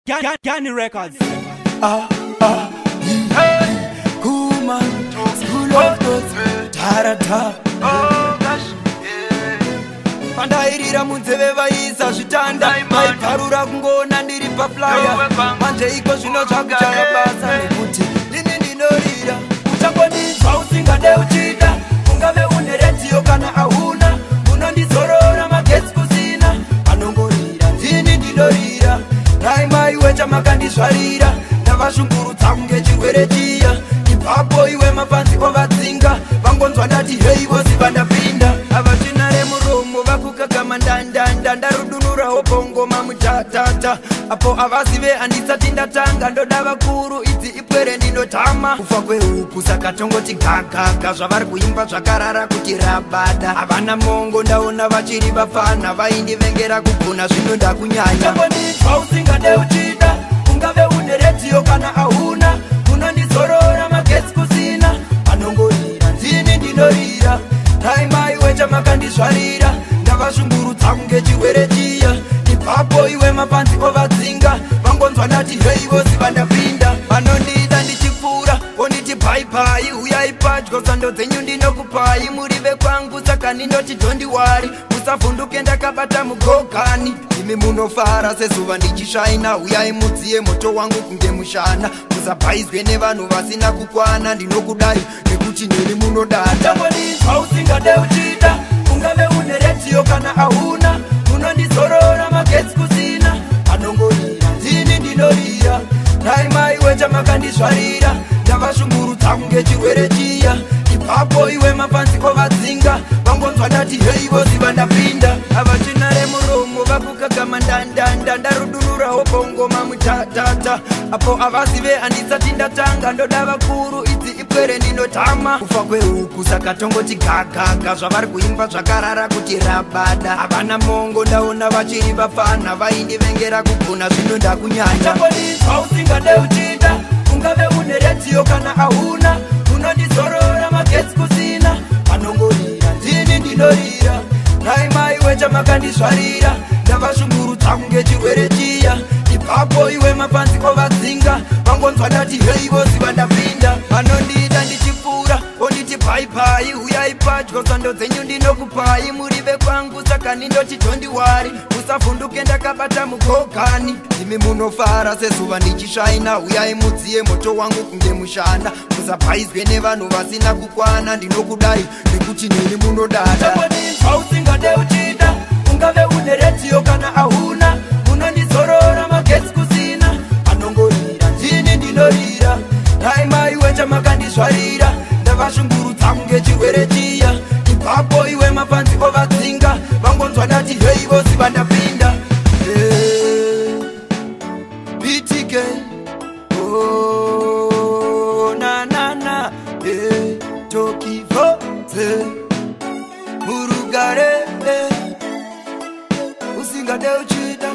Gani Records. Kuma, School of Thoughts, Tarata. Pandairira munzeve vaisa zvitanda maiparura kungona ndiri paplaya manje iko zvino zvakuchaya basa nekuti ndini ndinorira uchangonizwa usingade uchida ungave une redio kana hauna unondizorora magetsi kusina anongorira ndini ndinorira raimaiwe chamakandizvarira ndavashungurudza kunge chirwere chiya ipapo iwe mapanzi ovadzinga vangonzwa ndati hei vosi vandapinda avatinare muromo vakukagama ndandanda ndarudunurawo bongoma mutatata apo avazive handisati ndatanga ndoda vakuru idzi ipwere ndinotama kufa kwehuku saka tongoti gagaga zvavari kuimba zvakarara kuti rabada havana mongo ndaona vachiri vafana vaindivengera kugona zvino ndakunyanya chambonizwa usingade uchida ungave une redio kana hauna unondizorora magetsi kusina anongorira ndini ndinorira raimaiwe chamakandizvarira ndavashungurudza kunge chirwere chiya ipapo iwe mapanzi ovadzinga vangonzwa ndati hei vosi vandapinda vanondida ndichipfuura onditi bhaibai uyai padyo tsando dzenyu ndinokupai murive kwangu saka ndinoti dhondiwari musavhunduke ndakabata mugogani imi munofara sezuva ndichisvaina uyai mudziye moto wangu kunge mushana musabhaizwe nevanhu vasina kukwana ndinokudai nekuti neni munodada chambonizwa usingade uchida ungave une redio kana hauna unondizorora magetsi kusina anongorira ndini ndinorira raimaiwe chamakandizvarira ndavashungurudza kunge chirwere chiya ipapo iwe mapanzi ovadzinga vangonzwa ndati hei vosi vandapinda avatinare muromo vakukagama ndandanda ndarudunurawo bongoma mutatata apo avazive handisati ndatanga ndoda vakuru idzi ipwere ndinotama kufa kwehuku saka tongoti gagaga zvavari kuimba zvakarara kuti rabada havana mongo ndaona vachiri vafana vaindivengera kugona zvino ndakunyanya chambonizwa usingade uchida ungave une redio kana hauna unondizorora magetsi kusina anongorira ndini ndinorira raimaiwe chamakandizvarira ndavashungurudza kunge chirwere chiya ipapo iwe mapanzi ovadzinga vangonzwa ndati hei vosi vandapinda vanondida ndichipfuura onditi bhaibai uyai padyo tsando dzenyu ndinokupai murive kwangu saka ndindoti dhondiwari musavhunduke ndakabata mugogani imi munofara sezuva ndichisvaina uyai mudziye moto wangu kunge mushana musabhaizwe nevanhu vasina kukwana ndinokudai nekuti neni munodada chambonizwa usingade uchida ungave une redio kana hauna unondizorora magetsi kusina anongorira ndini ndinorira raimaiwe chamakandizvarira ndavashungurudza kunge chirwere chiya ipapo iwe mapanzi ovadzinga vangonzwa ndati hei vosi vandapinda bitike nanana tokivoze murugare usingade uchida